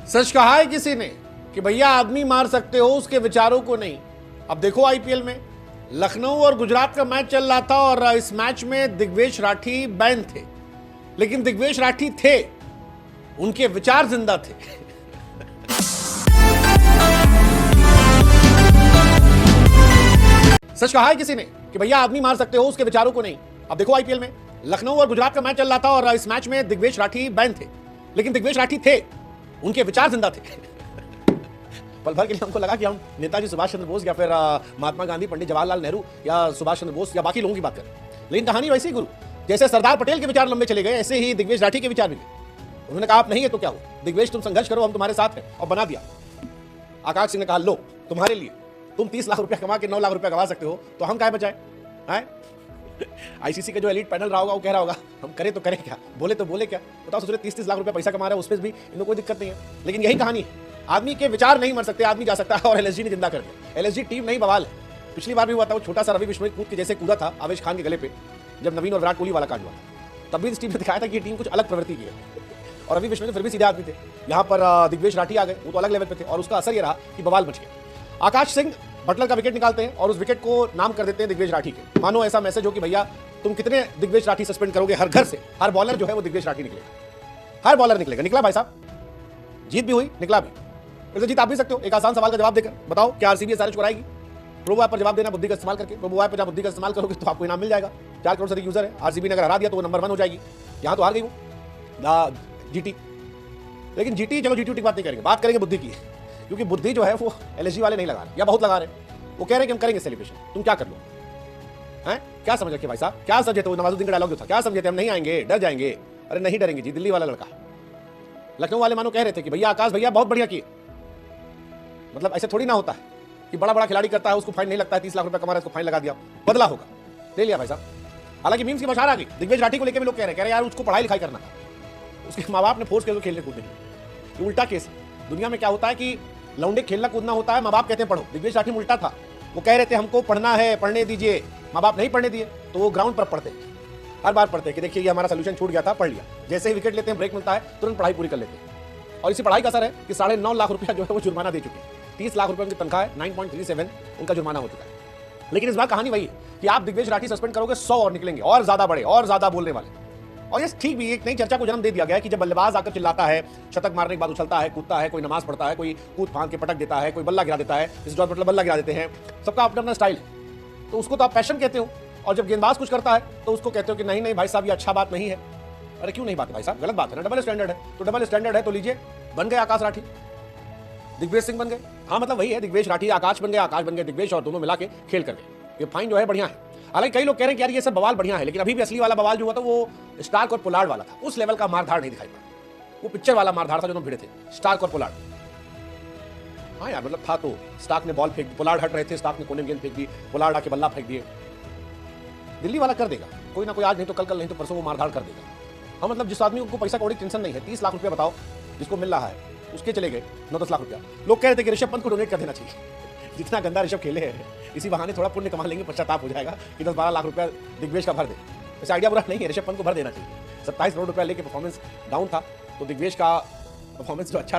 सच कहा है किसी ने कि भैया आदमी मार सकते हो उसके विचारों को नहीं। अब देखो आईपीएल में लखनऊ और गुजरात का मैच चल रहा था और इस मैच में दिग्वेश राठी बैन थे, लेकिन दिग्वेश राठी थे, उनके विचार जिंदा थे। सच कहा है किसी ने कि भैया आदमी मार सकते हो उसके विचारों को नहीं। अब देखो आईपीएल में लखनऊ और गुजरात का मैच चल रहा था और इस मैच में दिग्वेश राठी बैन थे, लेकिन दिग्वेश राठी थे, उनके विचार जिंदा थे। पल भर के लिए हमको लगा कि हम नेताजी सुभाष चंद्र बोस या फिर महात्मा गांधी, पंडित जवाहरलाल नेहरू या सुभाष चंद्र बोस या बाकी लोगों की बात करें, लेकिन कहानी वैसी गुरु। जैसे सरदार पटेल के विचार लंबे चले गए, ऐसे ही दिग्वेश राठी के विचार भी गए। उन्होंने कहा आप नहीं है तो क्या हो, दिग्वेश तुम संघर्ष करो, हम तुम्हारे साथ हैं, और बना दिया। आकाश सिंह ने कहा लो तुम्हारे लिए, तुम 30 लाख रुपया कमा के 9 लाख रुपया गवा सकते हो, तो हम क्या बचाए हैं? आईसीसी का जो एलीट पैनल रहा होगा वो कह रहा होगा हम करें तो करें क्या, बोले तो बोले क्या। बताओ, सोच रहे 30-30 लाख रुपया पैसा कमा रहा है, उस पर भी इनको कोई दिक्कत नहीं है। लेकिन यही कहानी है, आदमी के विचार नहीं मर सकते, आदमी जा सकता है, और एलएसजी ने जिंदा कर दिया। एलएसजी टीम नहीं बवाल है। पिछली बार भी हुआ था, वो छोटा सा रवि बिश्नोई कूद के जैसे कूदा था आवेश खान के गले पे, जब नवीन और विराट कोहली वाला कांड हुआ, तब भी इस टीम ने दिखाया था कि टीम कुछ अलग प्रवृत्ति की है। और रवि बिश्नोई फिर भी सीधे आदमी थे, यहाँ पर दिग्वेश राठी आ गए, वो तो अलग लेवल पे थे, और उसका असर ये रहा कि बवाल मच गया। आकाश सिंह बटलर का विकेट निकालते हैं और उस विकेट को नाम कर देते हैं दिग्वेश राठी के। मानो ऐसा मैसेज हो कि भैया तुम कितने दिग्वेश राठी सस्पेंड करोगे, हर घर से हर बॉलर जो है वो दिग्वेश राठी निकलेगा, हर बॉलर निकलेगा। निकला भाई साहब, जीत भी हुई, निकला भी। फिर तो जीत आप भी सकते हो एक आसान सवाल का जवाब देकर। बताओ क्या आरसीबी सारे चुराएगी? प्रोबो ऐप पर जवाब देना बुद्धि का इस्तेमाल करके। प्रोबो ऐप पर जब बुद्धि का इस्तेमाल करोगे तो आपको इनाम मिल जाएगा। 4 करोड़ से अधिक यूजर है। आरसीबी ने अगर हरा दिया तो वो नंबर 1 हो जाएगी। यहाँ तो हार गई वो जीटी, लेकिन जीटी चलो जीटी की बात नहीं करेंगे, बात करेंगे बुद्धि की, क्योंकि बुद्धि जो है वो एलएसजी वाले नहीं लगा रहे या बहुत लगा रहे। वो कह रहे हैं कि हम करेंगे सेलिब्रेशन, तुम क्या कर लो हैं? क्या समझ रखे भाई साहब, क्या समझे थे? वो नवाजुद्दीन का डायलॉग जो था, क्या समझे थे हम नहीं आएंगे, डर जाएंगे? अरे नहीं डरेंगे जी, दिल्ली वाला लड़का। लखनऊ वाले मानो कह रहे थे कि भैया आकाश भैया बहुत बढ़िया किए। मतलब ऐसे थोड़ी ना होता है कि बड़ा बड़ा खिलाड़ी करता है, उसको फाइन नहीं लगता है, 30 लाख रुपए कमा रहा है, उसको फाइन लगा दिया, बदला होगा, ले लिया भाई साहब। हालांकि मीम्स की बौछार आ गई, दिग्वेश राठी को लेकर भी लोग कह रहे हैं यार उसको पढ़ाई लिखाई करना था, उसके माँ बाप ने फोर्स किया खेलने कूदने के। उल्टा केस दुनिया में क्या होता है कि लौंडे खेलना कूदना होता है, माँ बाप कहते हैं पढ़ो। दिग्वेश राठी में उल्टा था, वो कह रहे थे हमको पढ़ना है, पढ़ने दीजिए, माँ बाप नहीं पढ़ने दिए तो वो ग्राउंड पर पढ़ते, हर बार पढ़ते कि देखिए ये हमारा सोल्यूशन छूट गया था, पढ़ लिया। जैसे ही विकेट लेते हैं, ब्रेक मिलता है, तुरंत पढ़ाई पूरी कर लेते हैं। और इसी पढ़ाई का असर है कि 9.5 लाख रुपया जो है वो जुर्माना दे चुके हैं। 30 लाख रुपए उनकी तनख्वाह है, 9.37 उनका जुर्माना हो चुका है। लेकिन इस बार कहानी वही है कि आप दिग्वेश राठी सस्पेंड करोगे, 100 और निकलेंगे, और ज्यादा बड़े, और ज्यादा बोलने वाले। और ये ठीक भी एक नई चर्चा को जन्म दे दिया गया कि जब बल्लेबाज आकर चिल्लाता है, शतक मारने के बाद उछलता है, कूदता है, कोई नमाज पढ़ता है, कोई कूद फांद के पटक देता है, कोई बल्ला गिरा देता है, इस जॉर्ज मतलब बल्ला गिरा देते हैं, सबका अपना अपना स्टाइल है, तो उसको तो आप पैशन कहते हो। और जब गेंदबाज कुछ करता है तो उसको कहते हो कि नहीं नहीं भाई साहब ये अच्छा बात नहीं है। अरे क्यों नहीं बात है भाई साहब, गलत बात है ना, डबल स्टैंडर्ड है। तो डबल स्टैंडर्ड है तो लीजिए, बन गए आकाश राठी, दिग्वेश सिंह बन गए। हाँ मतलब वही है, दिग्वेश राठी आकाश बन गए, आकाश बन गए दिग्वेश, और दोनों मिला के खेल कर गए। ये फाइन जो है बढ़िया है। हालांकि कई लोग कह रहे हैं कि यार ये सब बवाल बढ़िया है, लेकिन अभी भी असली वाला बवाल जो हुआ था वो स्टार्क और पोलार्ड वाला था। उस लेवल का मारधाड़ नहीं दिखाई पड़ा, वो पिक्चर वाला मारधाड़ था जो भिड़े थे स्टार्क और पोलार्ड। हाँ यार मतलब था, तो स्टार्क ने बॉल फेंक दी, पोलार्ड हट रहे थे, स्टार्क ने कोने में गेंद फेंक दी, पोलार्ड आके बल्ला फेंक दिए। दिल्ली वाला कर देगा, कोई ना कोई, आज नहीं तो कल नहीं तो परसों वो मारधाड़ कर देगा। हाँ मतलब जिस आदमी को पैसा कौड़ी टेंशन नहीं है, 30 लाख रुपया बताओ जिसको मिल रहा है, उसके चले गए 9-10 लाख रुपया। लोग कह रहे थे कि ऋषभ पंत को डोनेट कर देना चाहिए, जितना गंदा ऋषभ खेले हैं, इसी बहाने थोड़ा पुण्य कमा लेंगे, पश्चाताप हो जाएगा कि 10-12 लाख रुपया दिग्वेश का भर दे। वैसे आइडिया बुरा नहीं है, ऋषभ पंत को भर देना चाहिए। 27 करोड़ रुपया लेके परफॉर्मेंस डाउन था, तो दिग्वेश का परफॉर्मेंस जो अच्छा